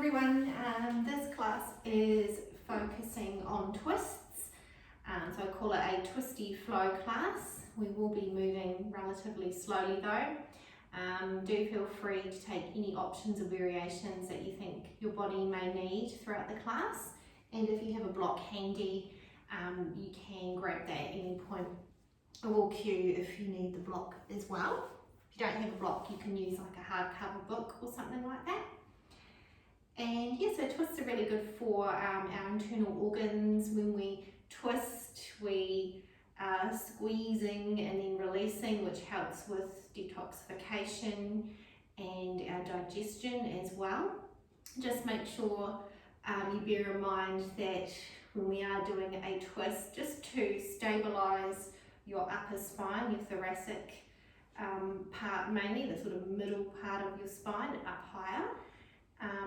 everyone, this class is focusing on twists, so I call it a Twisty Flow class. We will be moving relatively slowly though. Do feel free to take any options or variations that you think your body may need throughout the class, and if you have a block handy, you can grab that at any point. I will cue if you need the block as well. If you don't have a block, you can use like a hardcover book or something like that. And yeah, so twists are really good for our internal organs. When we twist, we are squeezing and then releasing, which helps with detoxification and our digestion as well. Just make sure you bear in mind that when we are doing a twist, just to stabilize your upper spine, your thoracic part mainly, the sort of middle part of your spine up higher.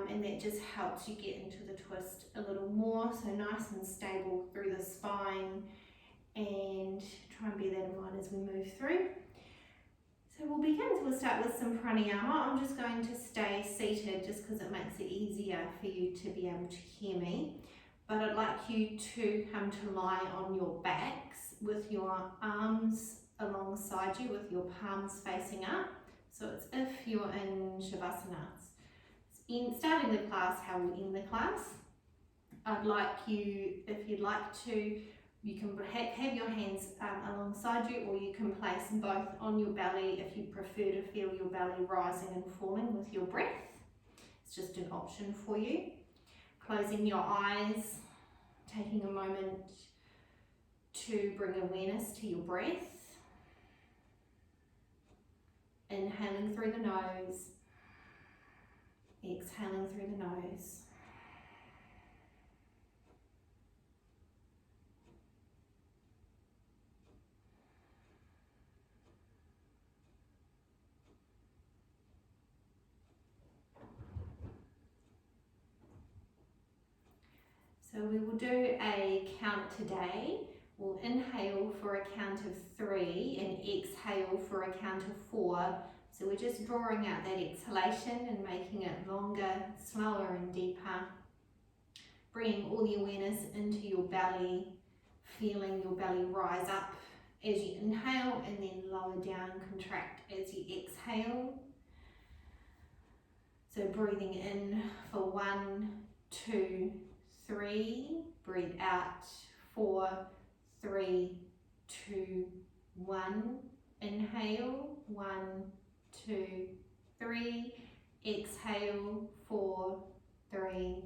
And that just helps you get into the twist a little more, so nice and stable through the spine, and try and bear that in mind as we move through. So we'll begin. So we'll start with some pranayama. I'm just going to stay seated just because it makes it easier for you to be able to hear me. But I'd like you to come to lie on your backs with your arms alongside you, with your palms facing up. So it's if you're in Shavasana. Starting the class, how we'll end the class. I'd like you, if you'd like to, you can have your hands alongside you, or you can place both on your belly if you prefer to feel your belly rising and falling with your breath. It's just an option for you. Closing your eyes, taking a moment to bring awareness to your breath. Inhaling through the nose. Exhaling through the nose. So we will do a count today. We'll inhale for a count of 3 and exhale for a count of 4. So we're just drawing out that exhalation and making it longer, slower and deeper. Bringing all the awareness into your belly, feeling your belly rise up as you inhale and then lower down, contract as you exhale. So breathing in for 1, 2, 3. Breathe out 4, 3, 2, 1. Inhale 1, 2, 3. Exhale 4, 3,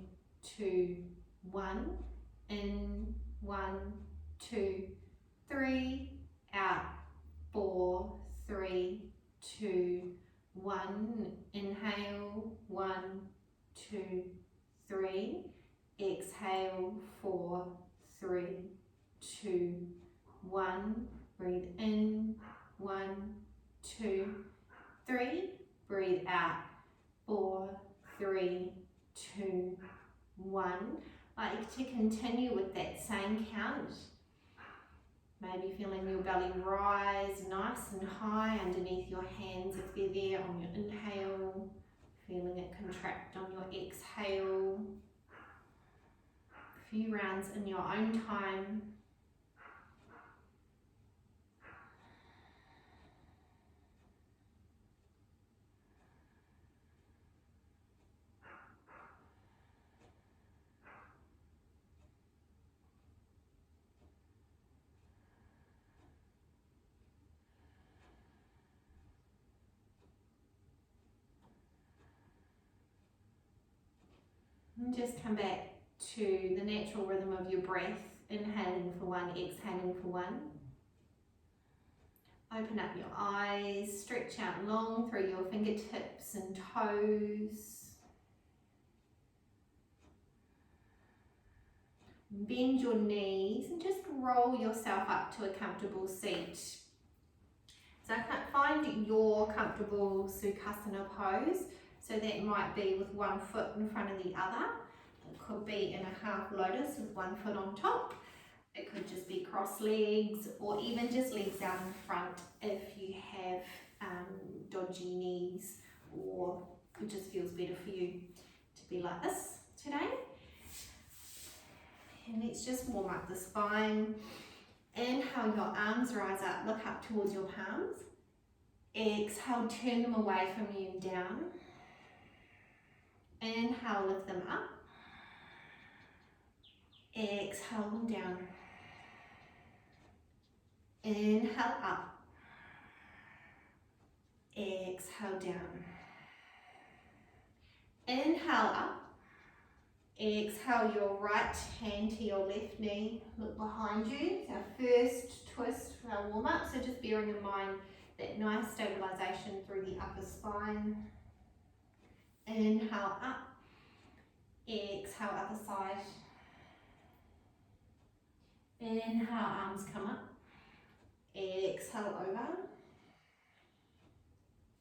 2, 1. In 1, 2, 3. Out 4, 3, 2, 1. Inhale 1, 2, 3. Exhale 4, 3, 2, 1. Breathe in 1, 2, 3. Breathe out 4, 3, 2, 1. I'd like to continue with that same count. Maybe feeling your belly rise nice and high underneath your hands if they're there on your inhale. Feeling it contract on your exhale. A few rounds in your own time. And just come back to the natural rhythm of your breath, inhaling for 1, exhaling for 1. Open up your eyes, stretch out long through your fingertips and toes. Bend your knees and just roll yourself up to a comfortable seat. So find your comfortable Sukhasana pose. So that might be with one foot in front of the other. It could be in a half lotus with one foot on top. It could just be cross legs, or even just legs out in front if you have dodgy knees, or it just feels better for you to to be like this today. And let's just warm up the spine. Inhale, your arms rise up, look up towards your palms. Exhale, turn them away from you and down. Inhale, lift them up. Exhale them down. Inhale up. Exhale down. Inhale up. Exhale your right hand to your left knee. Look behind you. It's our first twist for our warm up. So just bearing in mind that nice stabilisation through the upper spine. Inhale up. Exhale other side. Inhale, arms come up. Exhale over.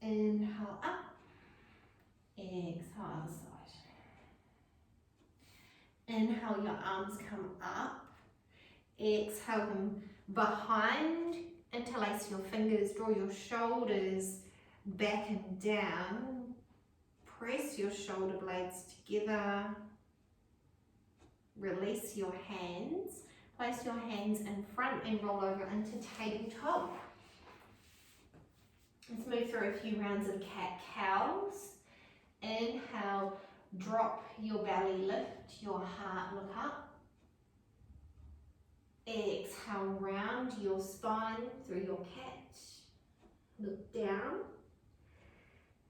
Inhale up. Exhale other side. Inhale, your arms come up. Exhale them behind. Interlace your fingers, draw your shoulders back and down. Press your shoulder blades together. Release your hands. Place your hands in front and roll over into tabletop. Let's move through a few rounds of cat-cows. Inhale, drop your belly, lift your heart, look up. Exhale, round your spine through your cat. Look down.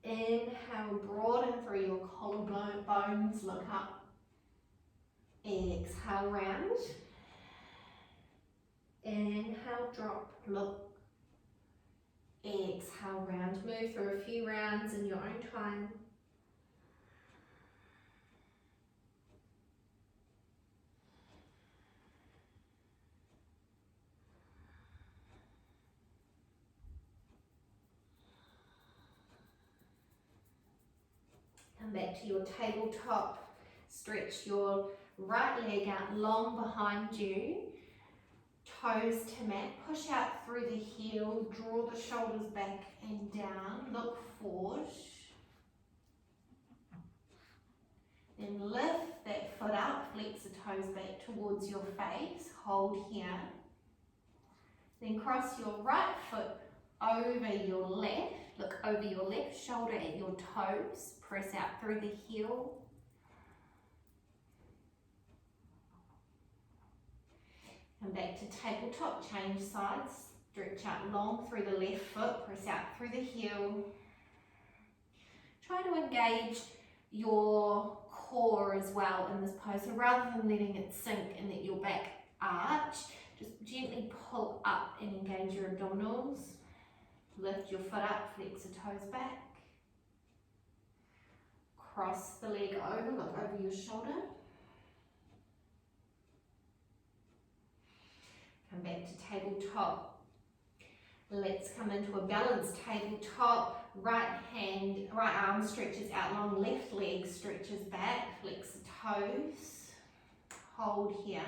Inhale, broaden through your collarbones, look up. Exhale, round. Inhale, drop, look. Exhale, round. Move through a few rounds in your own time. Come back to your tabletop. Stretch your right leg out long behind you. Toes to mat. Push out through the heel. Draw the shoulders back and down. Look forward. Then lift that foot up. Flex the toes back towards your face. Hold here. Then cross your right foot over your left. Look over your left shoulder at your toes. Press out through the heel. Come back to tabletop, change sides. Stretch out long through the left foot. Press out through the heel. Try to engage your core as well in this pose. So rather than letting it sink and let your back arch, just gently pull up and engage your abdominals. Lift your foot up, flex the toes back. Cross the leg over, look over your shoulder. Come back to tabletop. Let's come into a balanced tabletop. Right arm stretches out long, left leg stretches back, flex the toes. Hold here.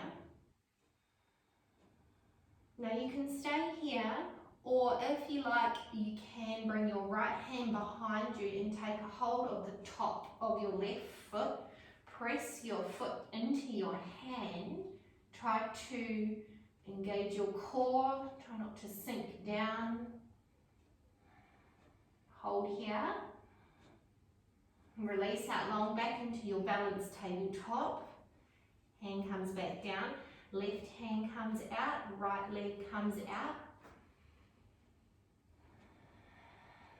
Now you can stay here, or if you like, you can bring your right hand behind you and take a hold of the top of your left foot. Press your foot into your hand. Try to engage your core. Try not to sink down. Hold here. Release out long back into your balanced tabletop. Hand comes back down. Left hand comes out. Right leg comes out.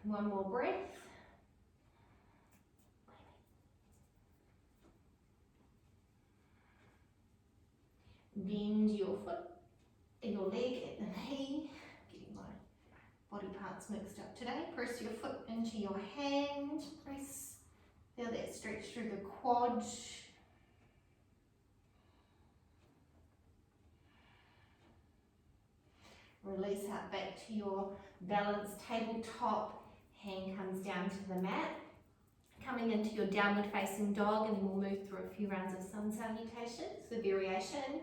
One more breath. Bend your foot, your leg at the knee. Getting my body parts mixed up today. Press your foot into your hand. Press, feel that stretch through the quad. Release out back to your balanced tabletop. Hand comes down to the mat. Coming into your downward facing dog, and then we'll move through a few rounds of sun salutations. The variation.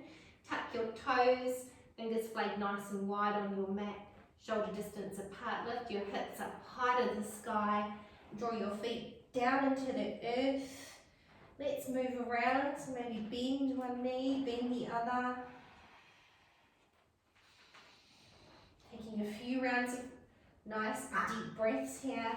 Tuck your toes, fingers flayed nice and wide on your mat, shoulder distance apart. Lift your hips up high to the sky. Draw your feet down into the earth. Let's move around, so maybe bend one knee, bend the other. Taking a few rounds of nice deep breaths here.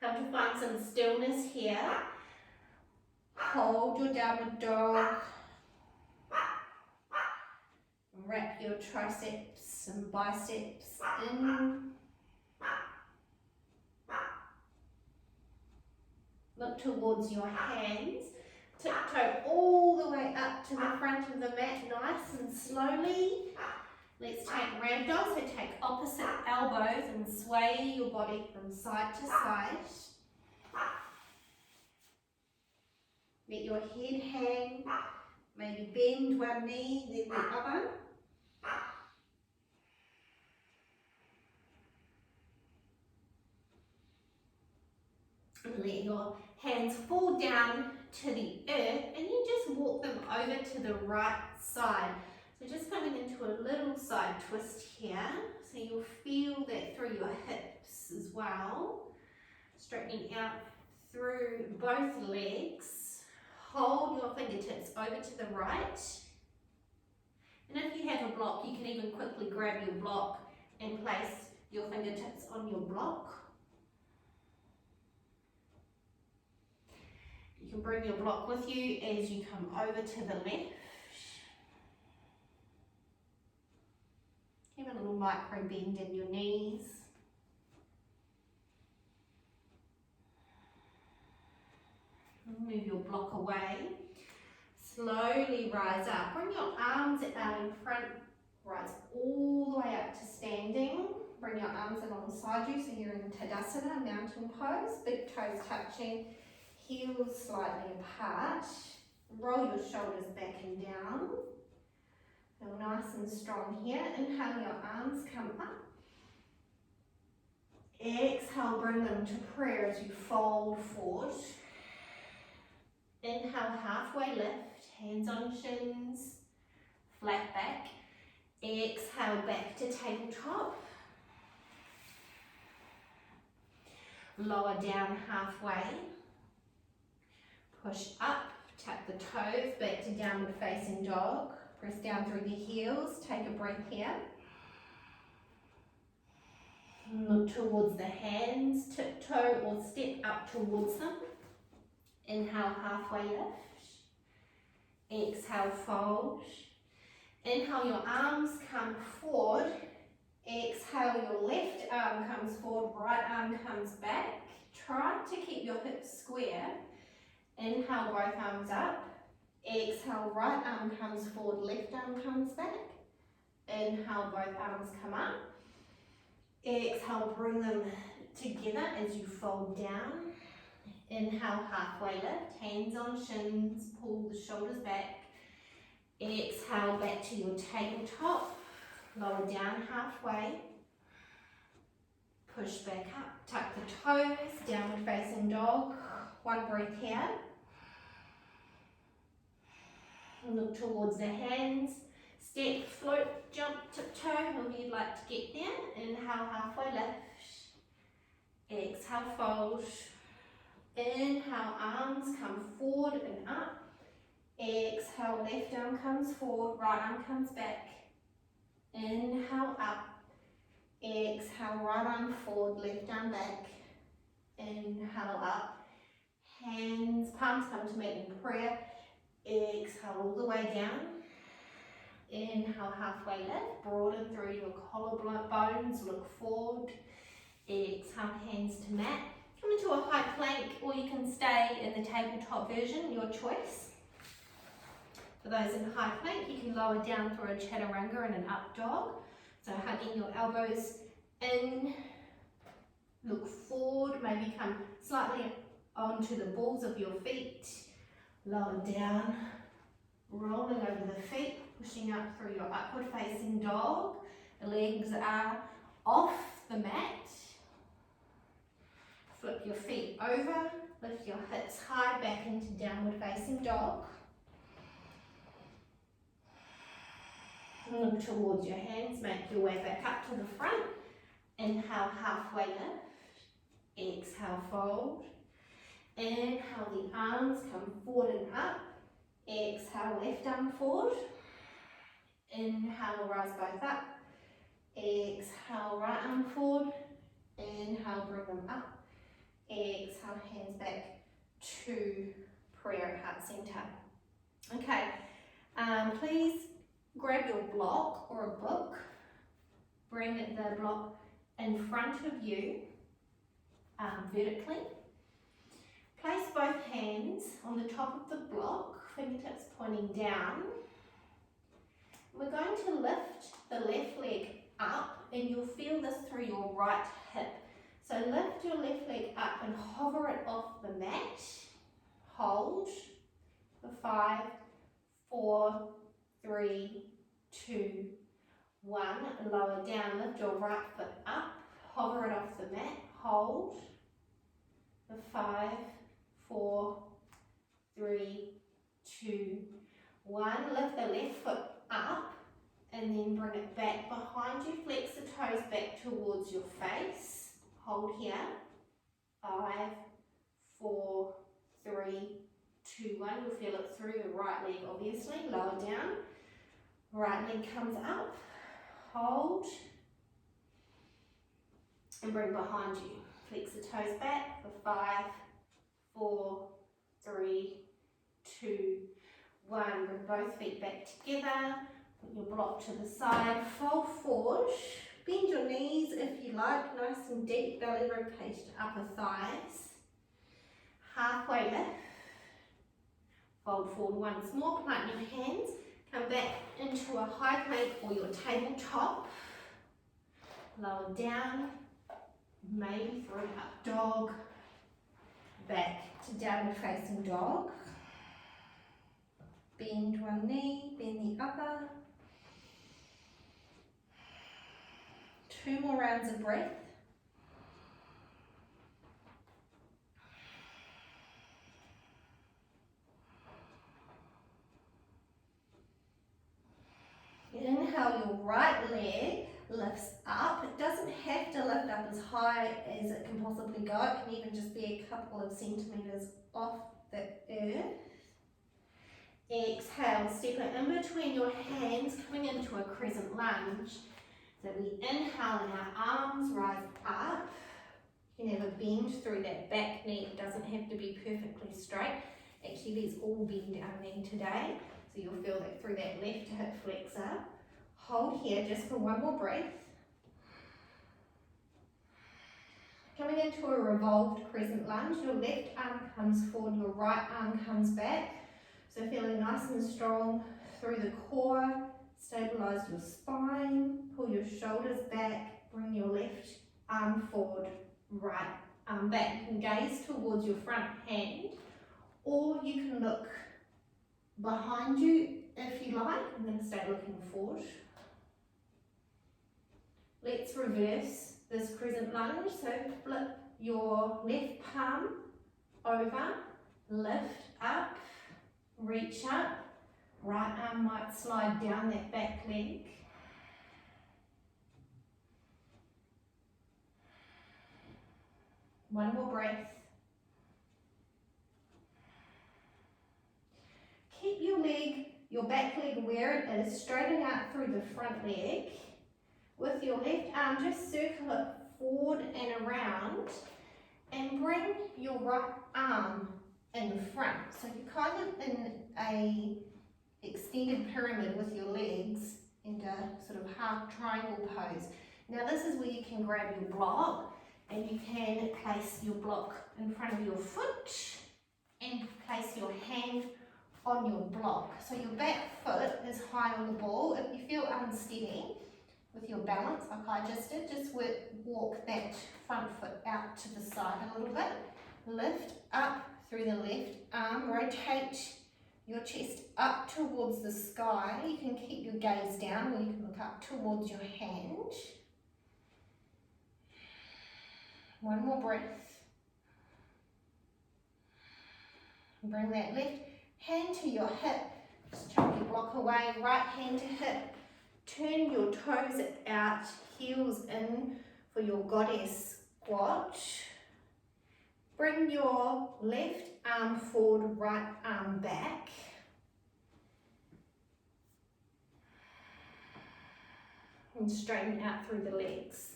Come to find some stillness here. Hold your downward dog. Wrap your triceps and biceps in. Look towards your hands. Tiptoe all the way up to the front of the mat, nice and slowly. Let's take ragdoll, so take opposite elbows and sway your body from side to side. Let your head hang, maybe bend one knee, then the other. And let your hands fall down to the earth, and you just walk them over to the right side. So just coming into a little side twist here, so you'll feel that through your hips as well. Straightening out through both legs. Hold your fingertips over to the right. And if you have a block, you can even quickly grab your block and place your fingertips on your block. You can bring your block with you as you come over to the left. Give a little micro bend in your knees. Move your block away. Slowly rise up. Bring your arms out in front. Rise all the way up to standing. Bring your arms alongside you so you're in Tadasana, mountain pose. Big toes touching. Heels slightly apart. Roll your shoulders back and down. Feel nice and strong here. Inhale, your arms come up. Exhale, bring them to prayer as you fold forward. Inhale, halfway lift, hands on shins, flat back. Exhale, back to tabletop. Lower down halfway. Push up, tap the toes, back to downward facing dog. Press down through the heels, take a breath here. Look towards the hands, tiptoe or step up towards them. Inhale, halfway lift. Exhale, fold. Inhale, your arms come forward. Exhale, your left arm comes forward, right arm comes back. Try to keep your hips square. Inhale, both arms up. Exhale, right arm comes forward, left arm comes back. Inhale, both arms come up. Exhale, bring them together as you fold down. Inhale, halfway lift, hands on shins, pull the shoulders back. Exhale, back to your tabletop. Lower down halfway. Push back up, tuck the toes, downward facing dog. One breath here. Look towards the hands. Step, float, jump, tiptoe, however you'd like to get there. Inhale, halfway lift. Exhale, fold. Inhale, arms come forward and up. Exhale, left arm comes forward, right arm comes back. Inhale, up. Exhale, right arm forward, left arm back. Inhale, up. Hands, palms come to meet in prayer. Exhale all the way down. Inhale, halfway lift, broaden through your collarbones, look forward. Exhale, hands to mat. Come into a high plank, or you can stay in the tabletop version, your choice. For those in high plank, you can lower down through a chaturanga and an up dog. So hugging your elbows in, look forward, maybe come slightly onto the balls of your feet. Lower down, rolling over the feet, pushing up through your upward facing dog. The legs are off the mat. Flip your feet over, lift your hips high back into downward facing dog. Look towards your hands, make your way back up to the front. Inhale, halfway lift. Exhale, fold. Inhale, the arms come forward and up. Exhale, left arm forward. Inhale, rise both up. Exhale, right arm forward. Inhale, bring them up. Exhale, hands back to prayer at heart center. Okay, please grab your block or a book. Bring the block in front of you, vertically. Place both hands on the top of the block, fingertips pointing down. We're going to lift the left leg up, and you'll feel this through your right hip. So lift your left leg up and hover it off the mat. Hold for 5, 4, 3, 2, 1. Lower down, lift your right foot up, hover it off the mat. Hold for 5, 4, 3, 2, 1. Lift the left foot up and then bring it back behind you. Flex the toes back towards your face. Hold here. 5, 4, 3, 2, 1. You'll feel it through the right leg, obviously. Lower down. Right leg comes up. Hold. And bring behind you. Flex the toes back for 5, 4, 3, 2, 1. Bring both feet back together. Put your block to the side. Fold forward. Bend your knees if you like. Nice and deep. Belly rotate to upper thighs. Halfway lift. Fold forward once more. Plant your hands. Come back into a high plank or your tabletop. Lower down. Maybe throw up dog. Back to downward facing dog. Bend one knee, bend the other. 2 more rounds of breath. Inhale, your right leg lifts up. It doesn't have to lift up as high as it can possibly go. It can even just be a couple of centimetres off the earth. Exhale, step it in between your hands, coming into a crescent lunge. So we inhale and our arms rise up. You can have a bend through that back knee. It doesn't have to be perfectly straight. Actually, let's all bend our knee today. So you'll feel that through that left hip flexor. Hold here just for one more breath. Coming into a revolved crescent lunge, your left arm comes forward, your right arm comes back. So feeling nice and strong through the core, stabilize your spine, pull your shoulders back, bring your left arm forward, right arm back. You can gaze towards your front hand, or you can look behind you if you like. I'm going to stay looking forward. Let's reverse this crescent lunge. So flip your left palm over, lift up, reach up. Right arm might slide down that back leg. One more breath. Keep your back leg where it is, straighten out through the front leg. With your left arm, just circle it forward and around and bring your right arm in the front. So you're kind of in a extended pyramid with your legs in a sort of half triangle pose. Now this is where you can grab your block and you can place your block in front of your foot and place your hand on your block. So your back foot is high on the ball. If you feel unsteady with your balance, like I just did, just walk that front foot out to the side a little bit. Lift up through the left arm, rotate your chest up towards the sky. You can keep your gaze down or you can look up towards your hand. One more breath. Bring that left hand to your hip. Just chuck your block away, right hand to hip. Turn your toes out, heels in for your goddess squat. Bring your left arm forward, right arm back. And straighten out through the legs.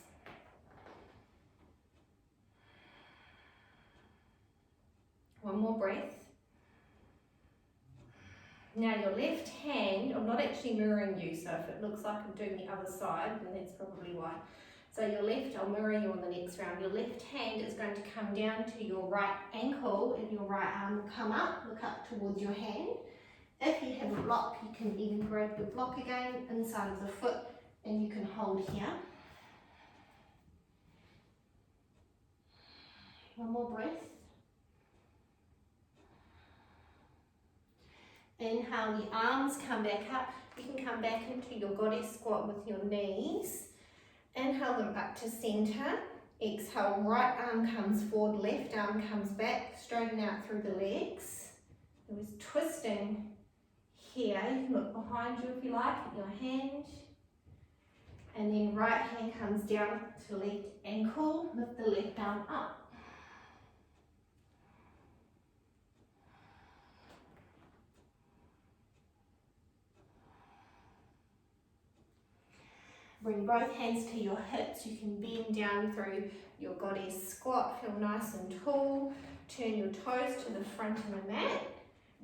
One more breath. Now your left hand, I'm not actually mirroring you, so if it looks like I'm doing the other side, then that's probably why. So your left, I'll mirror you on the next round. Your left hand is going to come down to your right ankle and your right arm will come up, look up towards your hand. If you have a block, you can even grab your block again inside of the foot and you can hold here. One more breath. Inhale, the arms come back up. You can come back into your goddess squat with your knees. Inhale them up to center. Exhale, right arm comes forward, left arm comes back. Straighten out through the legs. There was twisting here. You can look behind you if you like at your hand. And then right hand comes down to left ankle. Lift the left arm up. Bring both hands to your hips. You can bend down through your goddess squat. Feel nice and tall. Turn your toes to the front of the mat.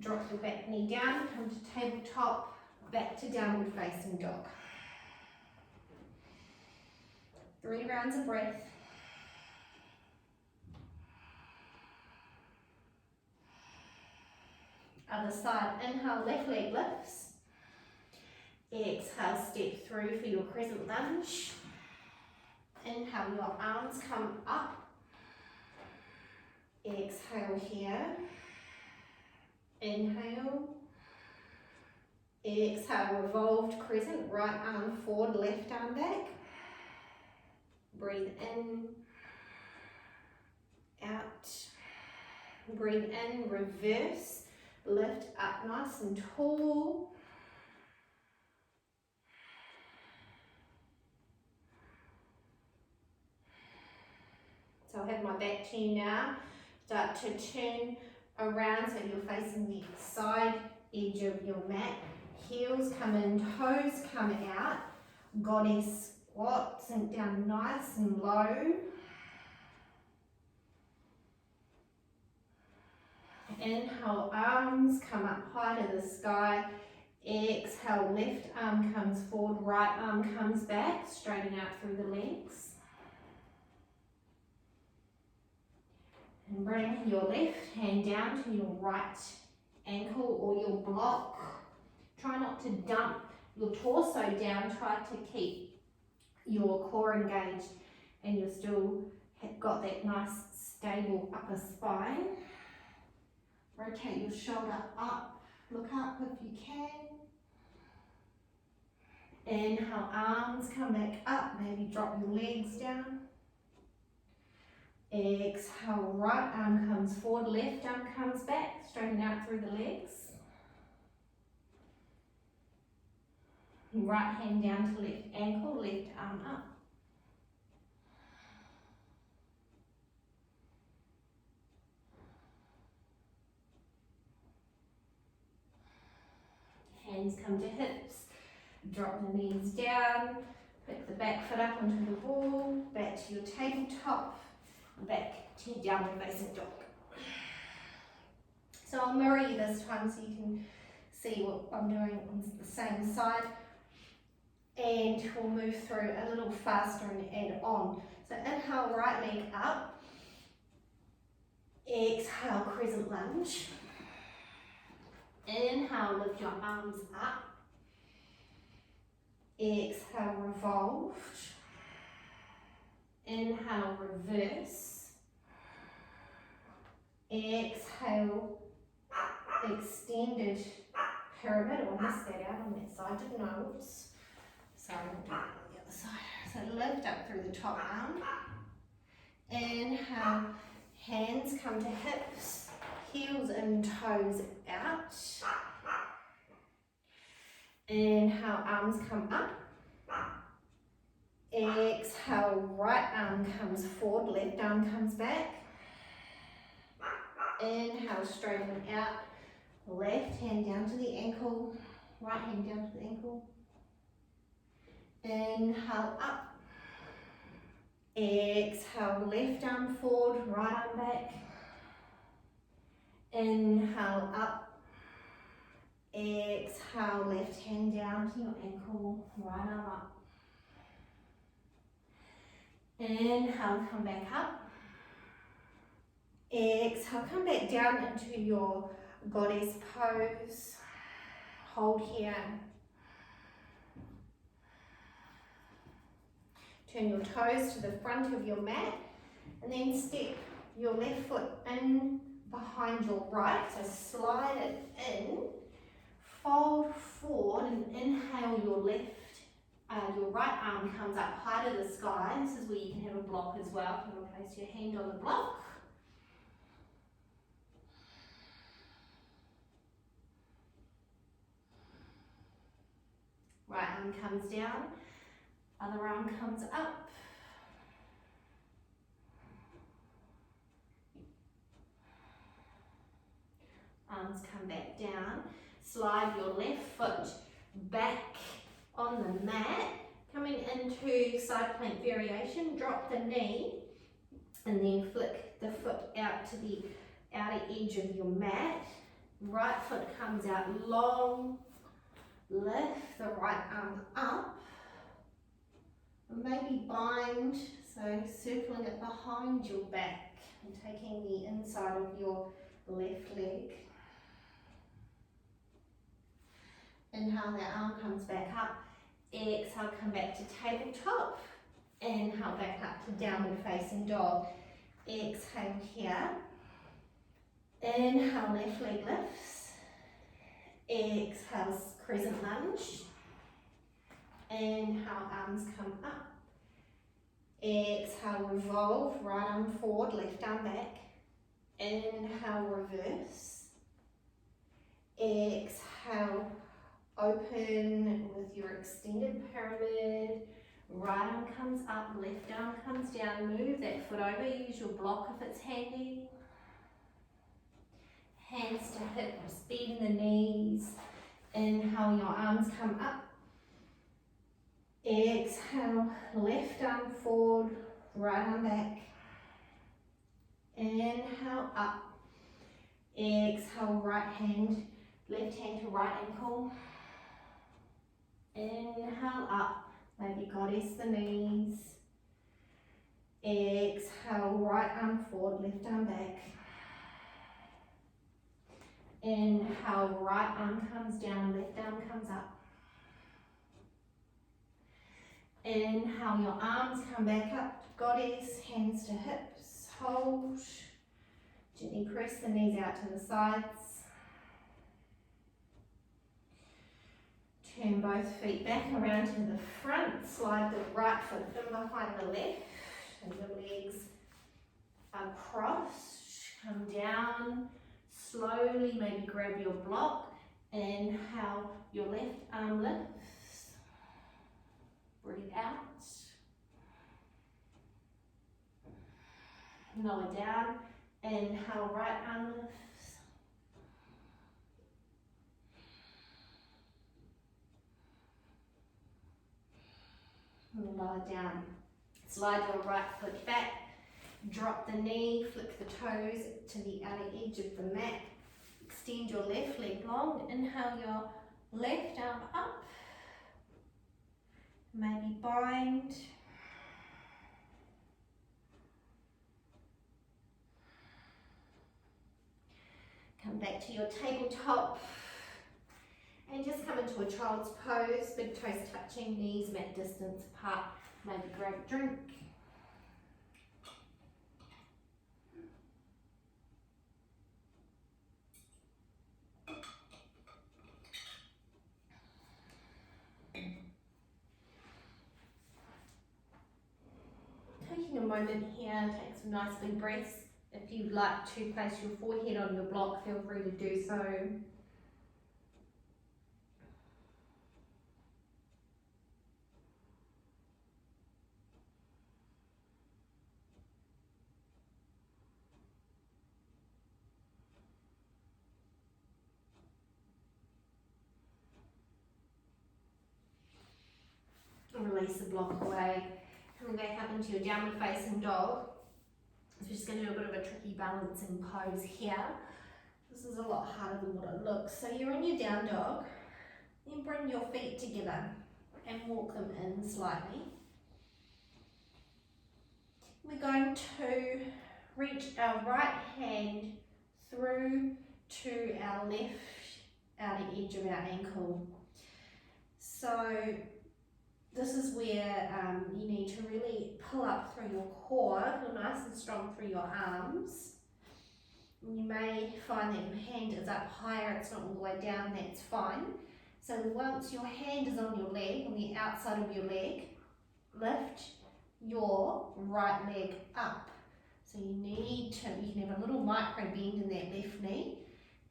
Drop your back knee down. Come to tabletop. Back to downward facing dog. 3 rounds of breath. Other side. Inhale, left leg lifts. Exhale, step through for your crescent lunge. Inhale, your arms come up. Exhale here. Inhale. Exhale, revolved crescent, right arm forward, left arm back. Breathe in, out. Breathe in, reverse, lift up nice and tall. So I have my back to you now. Start to turn around so you're facing the side edge of your mat. Heels come in, toes come out. Goddess squat, sink down nice and low. Inhale, arms come up high to the sky. Exhale, left arm comes forward, right arm comes back, straighten out through the legs. And bring your left hand down to your right ankle or your block. Try not to dump your torso down. Try to keep your core engaged and you've still got that nice stable upper spine. Rotate your shoulder up. Look up if you can. Inhale, arms come back up. Maybe drop your legs down. Exhale, right arm comes forward, left arm comes back, straighten out through the legs. Right hand down to left ankle, left arm up. Hands come to hips, drop the knees down, pick the back foot up onto the wall, back to your tabletop. Back to downward facing dog. So I'll mirror you this time so you can see what I'm doing on the same side. And we'll move through a little faster and add on. So inhale, right leg up. Exhale, crescent lunge. Inhale, lift your arms up. Exhale, revolved. Inhale, reverse. Exhale, extended pyramid. I missed that out on that side, didn't I? Oops. Sorry, I'll do it on the other side. So lift up through the top arm. Inhale, hands come to hips, heels and toes out. Inhale, arms come up. Exhale, right arm comes forward, left arm comes back. Inhale, straighten out, left hand down to the ankle, right hand down to the ankle. Inhale, up. Exhale, left arm forward, right arm back. Inhale, up. Exhale, left hand down to your ankle, right arm up. Inhale, come back up. Exhale, come back down into your goddess pose. Hold here. Turn your toes to the front of your mat and then step your left foot in behind your right. So slide it in, fold forward and inhale your your right arm comes up high to the sky. This is where you can have a block as well. You want to place your hand on the block. Right arm comes down, other arm comes up. Arms come back down. Slide your left foot back on the mat. Coming into side plank variation, drop the knee and then flick the foot out to the outer edge of your mat. Right foot comes out long. Lift the right arm up, and maybe bind, so circling it behind your back and taking the inside of your left leg. Inhale, that arm comes back up. Exhale, come back to tabletop. Inhale, back up to downward facing dog. Exhale here. Inhale, left leg lifts. Exhale, crescent lunge. Inhale, arms come up. Exhale, revolve, right arm forward, left arm back. Inhale, reverse. Exhale, open with your extended pyramid. Right arm comes up, left arm comes down. Move that foot over, use your block if it's handy. Hands to hip, speed in the knees. Inhale, your arms come up. Exhale, left arm forward, right arm back. Inhale, up. Exhale, right hand, left hand to right ankle. Inhale, up. Maybe goddess the knees. Exhale, right arm forward, left arm back. Inhale, right arm comes down, left arm comes up. Inhale, your arms come back up, goddess, hands to hips, hold. Gently press the knees out to the sides. Turn both feet back around to the front, slide the right foot in behind the left, and the legs across, come down. Slowly, maybe grab your block. Inhale, your left arm lifts. Breathe out. Lower down. Inhale, right arm lifts. And lower down. Slide your right foot back. Drop the knee, flick the toes to the outer edge of the mat. Extend your left leg long. Inhale your left arm up. Maybe bind. Come back to your tabletop. And just come into a child's pose. Big toes touching, knees mat distance apart. Maybe grab a drink. Taking a moment here, take some nice big breaths. If you'd like to place your forehead on your block, feel free to do so. release the block away. Coming back up into your downward facing dog. So we're just going to do a bit of a tricky balancing pose here. This is a lot harder than what it looks. So you're in your down dog, then bring your feet together and walk them in slightly. We're going to reach our right hand through to our left outer edge of our ankle. So this is where you need to really pull up through your core, feel nice and strong through your arms. You may find that your hand is up higher, it's not all the way down, that's fine. So once your hand is on your leg, on the outside of your leg, lift your right leg up. So you can have a little micro bend in that left knee.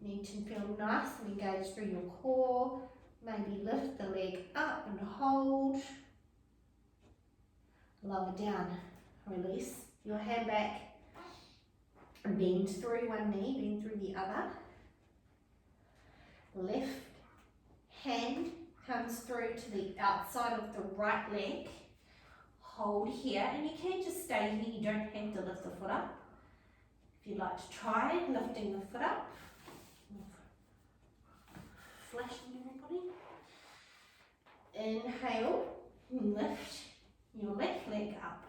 You need to feel nice and engaged through your core. Maybe lift the leg up and hold. Lower down, release your hand back. Bend through one knee, bend through the other. Left hand comes through to the outside of the right leg. Hold here, and you can just stay here, you don't have to lift the foot up. If you'd like to try lifting the foot up, flashing everybody. Inhale, lift your left leg up.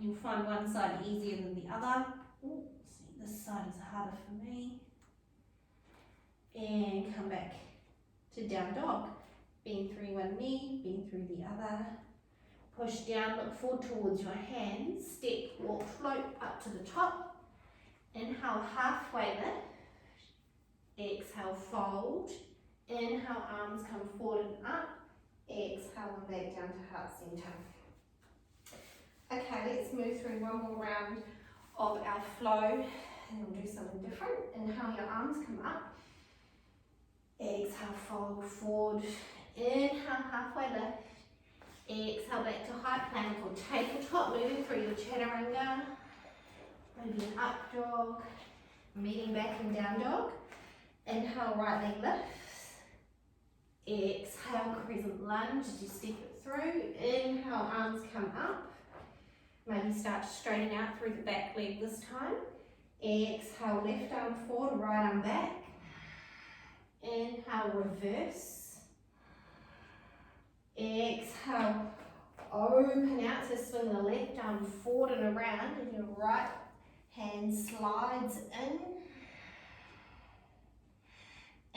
You'll find one side easier than the other. Ooh, see, this side is harder for me. And come back to down dog. Bend through one knee, bend through the other. Push down, look forward towards your hands. Step, walk, float up to the top. Inhale, halfway lift. Exhale, fold. Inhale, arms come forward and up. Exhale, and back down to heart center. Okay, let's move through one more round of our flow, and we'll do something different. Inhale, your arms come up. Exhale, fold forward. Inhale, halfway lift. Exhale, back to high plank or tabletop, moving through your chaturanga. Maybe an up dog, meeting back in down dog. Inhale, right leg lifts. Exhale, crescent lunge as you step it through. Inhale, arms come up. Maybe start to straighten out through the back leg this time. Exhale, left arm forward, right arm back. Inhale, reverse. Exhale, open out, so swing the left arm forward and around, and your right hand slides in.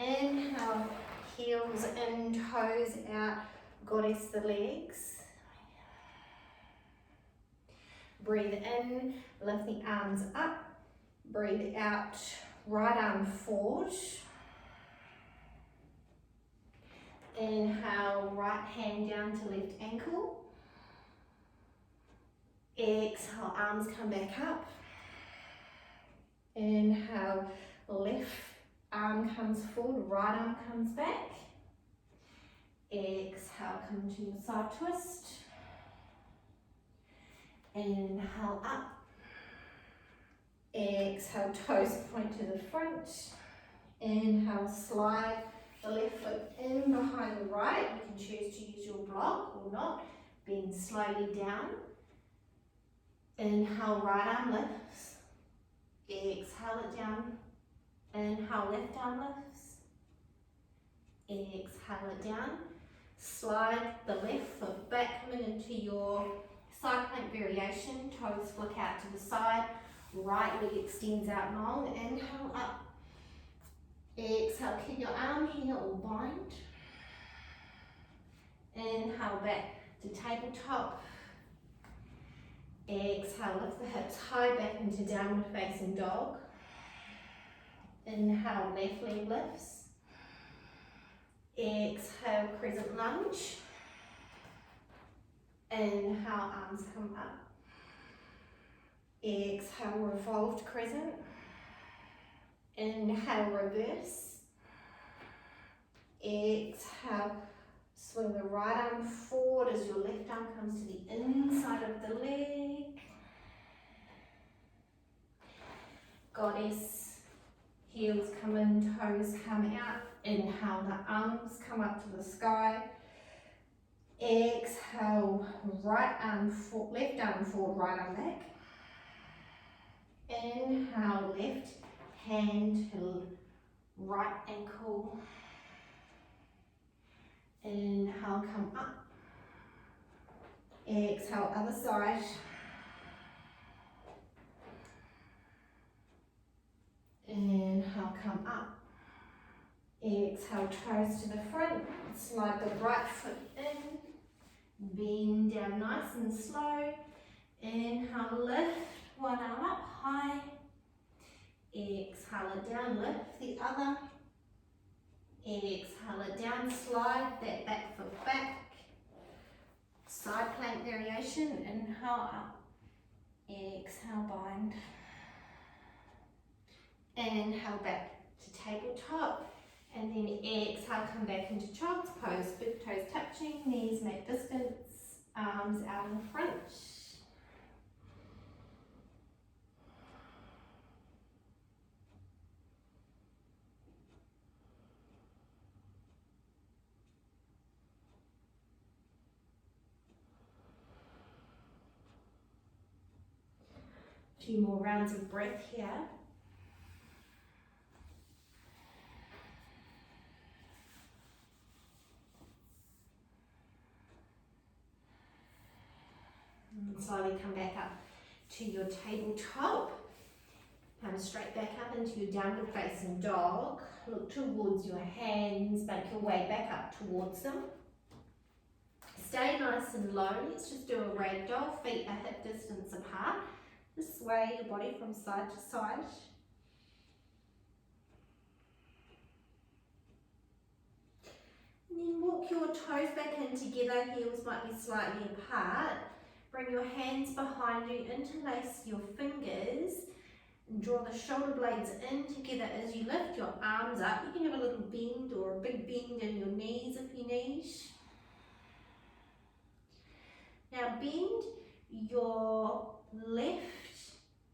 Inhale, heels in, toes out, goddess the legs. Breathe in, lift the arms up. Breathe out, right arm forward. Inhale, right hand down to left ankle. Exhale, arms come back up. Inhale, left arm comes forward, right arm comes back. Exhale, come to your side twist. Inhale, up. Exhale, toes point to the front. Inhale, slide the left foot in behind the right. You can choose to use your block or not. Bend slowly down. Inhale, right arm lifts. Exhale it down. Inhale, left arm lifts. Exhale it down. Slide the left foot back, coming into your side plank variation. Toes flick out to the side. Right leg extends out long. Inhale, up. Exhale, keep your arm here or bind. Inhale, back to tabletop. Exhale, lift the hips high back into downward facing dog. Inhale, left leg lifts. Exhale, crescent lunge. Inhale, arms come up. Exhale, revolved crescent. Inhale, reverse. Exhale, swing the right arm forward as your left arm comes to the inside of the leg. Goddess, heels come in, toes come out. Inhale, the arms come up to the sky. Exhale, right arm forward, left arm forward, right arm back. Inhale, left hand to right ankle. Inhale, come up. Exhale, other side. Inhale, come up. Exhale, toes to the front. Slide the right foot in. Bend down nice and slow. Inhale, lift one arm up high. Exhale it down, lift the other. Exhale it down, slide that back foot back. Side plank variation, inhale up. Exhale, bind. Inhale back to tabletop. And then exhale, come back into child's pose. Big toes touching, knees mat distance, arms out in front. A few more rounds of breath here. And slowly come back up to your tabletop. Come straight back up into your downward facing dog. Look towards your hands, make your way back up towards them. Stay nice and low. Let's just do a ragdoll, feet are hip distance apart. Just sway your body from side to side. And then walk your toes back in together, heels might be slightly apart. Bring your hands behind you, interlace your fingers, and draw the shoulder blades in together as you lift your arms up. You can have a little bend or a big bend in your knees if you need. Now bend your left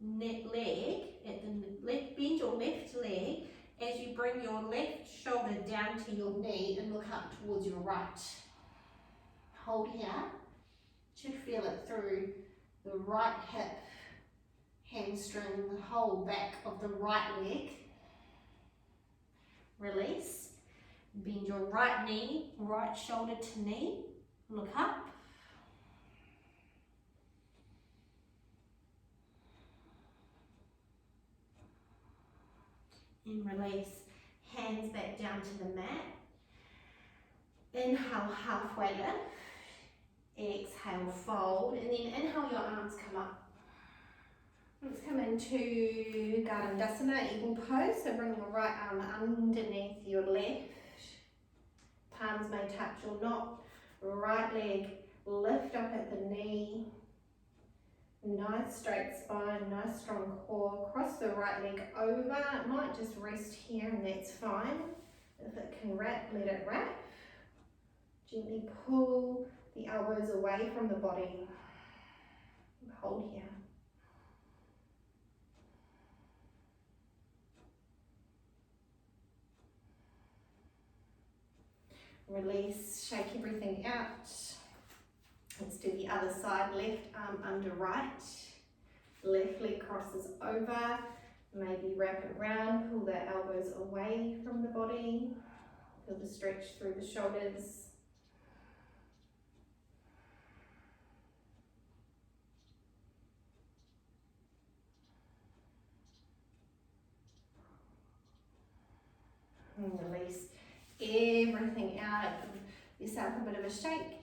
leg, bend your left leg as you bring your left shoulder down to your knee and look up towards your right. Hold here. Should feel it through the right hip, hamstring, the whole back of the right leg. Release. Bend your right knee, right shoulder to knee. Look up. And release. Hands back down to the mat. Inhale, halfway lift. Exhale, fold, and then inhale, your arms come up. Let's come into Gardandasana, eagle pose. So bring your right arm underneath your left. Palms may touch or not. Right leg, lift up at the knee. Nice straight spine, nice strong core. Cross the right leg over. It might just rest here and that's fine. If it can wrap, let it wrap. Gently pull the elbows away from the body. Hold here. Release, shake everything out. Let's do the other side, left arm under right. Left leg crosses over. Maybe wrap it round, pull the elbows away from the body. Feel the stretch through the shoulders. And release everything out. Give yourself a bit of a shake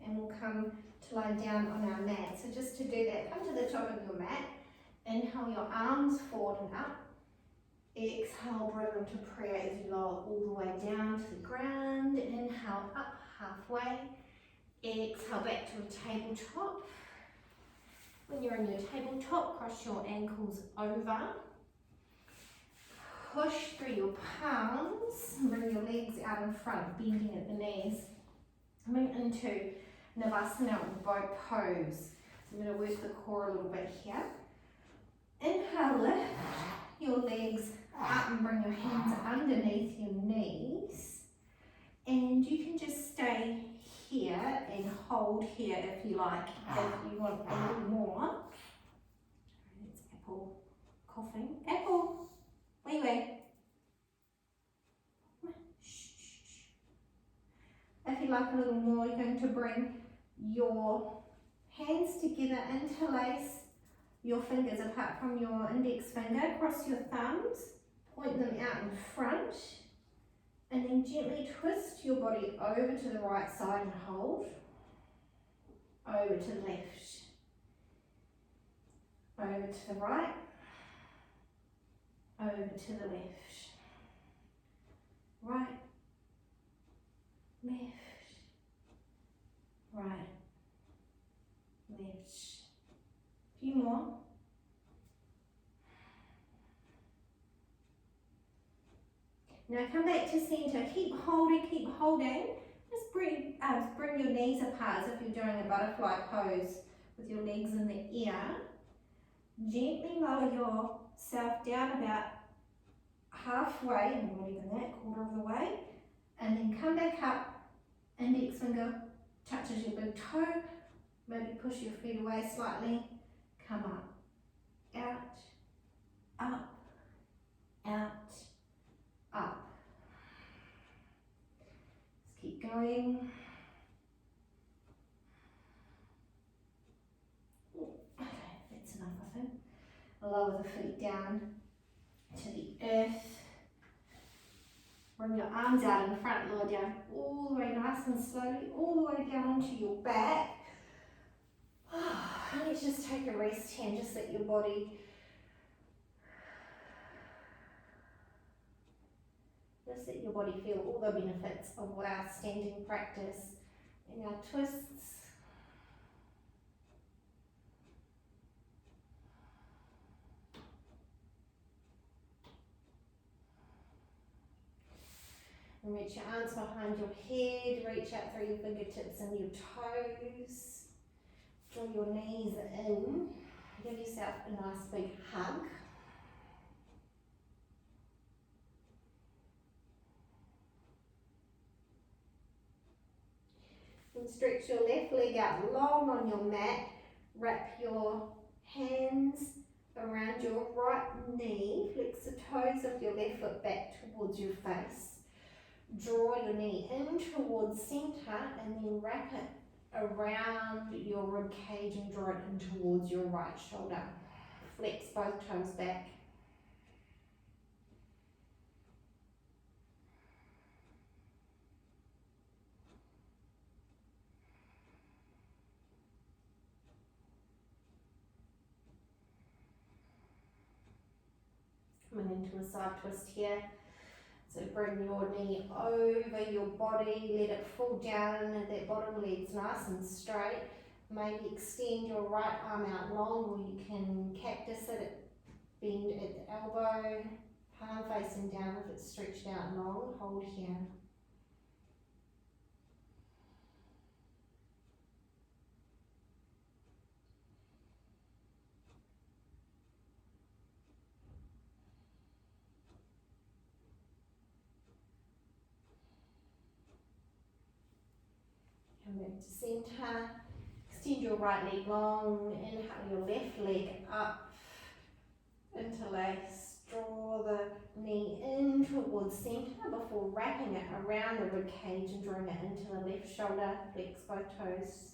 and we'll come to lie down on our mat. So just to do that, come to the top of your mat. Inhale your arms forward and up. Exhale, bring them to prayer as you lower all the way down to the ground. Inhale up halfway. Exhale back to a tabletop. When you're in your tabletop, cross your ankles over. Push through your palms, bring your legs out in front, bending at the knees. Coming into Navasana or boat pose. So I'm going to work the core a little bit here. Inhale, lift your legs up and bring your hands underneath your knees. And you can just stay here and hold here if you like, if you want a little more. It's Apple coughing. Apple, wee wee. If you like a little more, you're going to bring your hands together, interlace your fingers apart from your index finger, cross your thumbs, point them out in front, and then gently twist your body over to the right side and hold, over to the left, over to the right, over to the left, right, left, right, left. A few more. Now come back to centre, keep holding, Just bring your knees apart as if you're doing a butterfly pose with your legs in the air. Gently lower yourself down about halfway, and not even that, quarter of the way, and then come back up, index finger touches your big toe, maybe push your feet away slightly, come up, out, up, out, up. Let's keep going. Okay, that's enough I think. Lower the feet down to the earth. Bring your arms out in front, lower down all the way nice and slowly, all the way down onto your back. And let's just take a rest here and just let your body feel all the benefits of our standing practice and our twists. And reach your arms behind your head, reach out through your fingertips and your toes. Draw your knees in, give yourself a nice big hug. And stretch your left leg out long on your mat. Wrap your hands around your right knee. Flex the toes of your left foot back towards your face. Draw your knee in towards centre and then wrap it around your rib cage and draw it in towards your right shoulder. Flex both toes back. Coming into a side twist here. So bring your knee over your body, let it fall down, that bottom leg's nice and straight. Maybe extend your right arm out long, or you can cactus it, bend at the elbow, palm facing down if it's stretched out long, hold here. Come back to centre, extend your right leg long, inhale your left leg up, interlace, draw the knee in towards centre before wrapping it around the rib cage and drawing it into the left shoulder, flex both toes.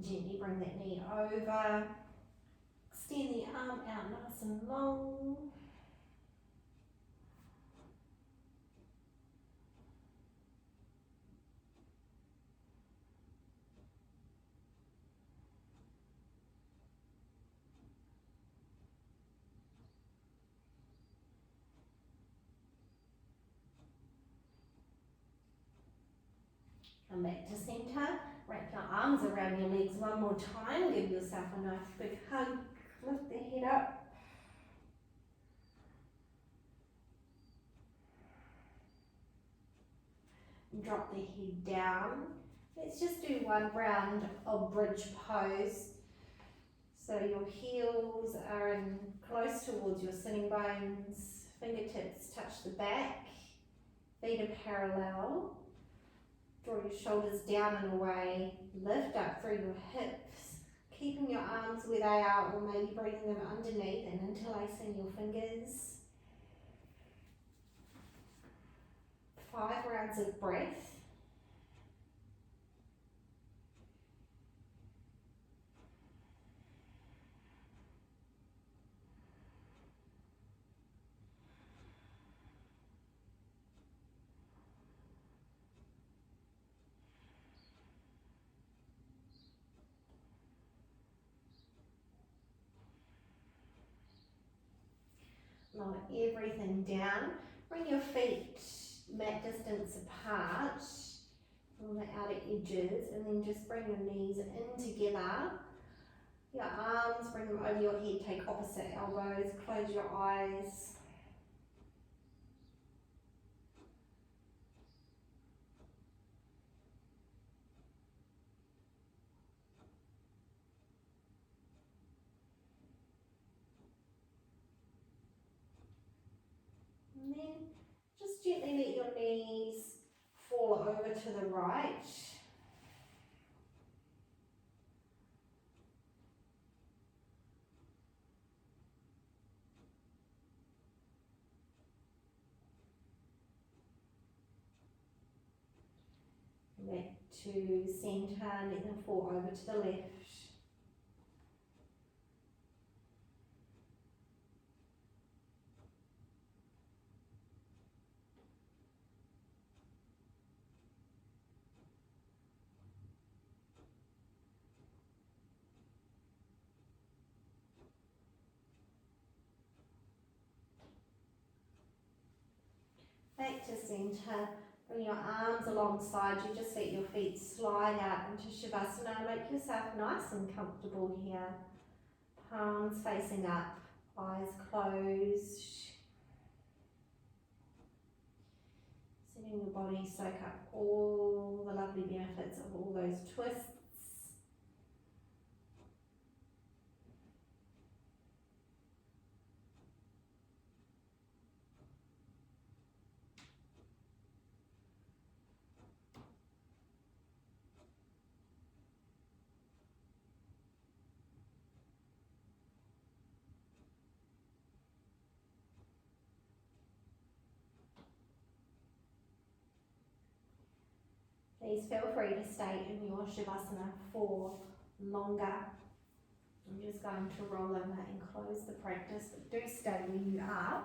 Gently bring that knee over, extend the arm out nice and long. Come back to centre, wrap your arms around your legs one more time, give yourself a nice big hug, lift the head up. Drop the head down. Let's just do one round of bridge pose. So your heels are in close towards your sitting bones, fingertips touch the back, feet are parallel. Draw your shoulders down and away, lift up through your hips, keeping your arms where they are or maybe bringing them underneath and interlacing your fingers. 5 rounds of breath. Lower everything down. Bring your feet mat distance apart on the outer edges, and then just bring your knees in together. Your arms, bring them over your head, take opposite elbows, close your eyes. And then just gently let your knees fall over to the right. Back to centre, let them fall over to the left. Back to centre. Bring your arms alongside you, just let your feet slide out into Shavasana. Make yourself nice and comfortable here. Palms facing up, eyes closed. Letting your body soak up all the lovely benefits of all those twists. Please feel free to stay in your Shavasana for longer. I'm just going to roll over and close the practice, but do stay where you are.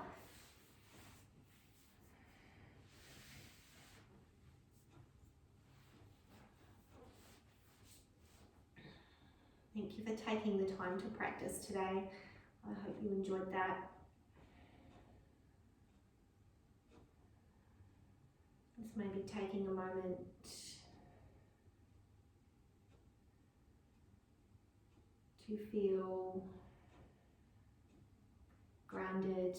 Thank you for taking the time to practice today. I hope you enjoyed that. Just maybe taking a moment to feel grounded,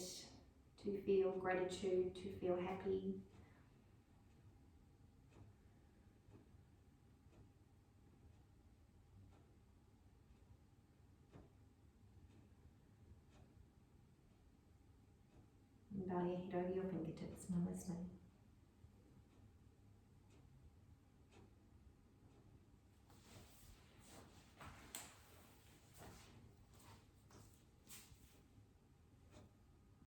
to feel gratitude, to feel happy. And bow your head over your fingertips. Namaste.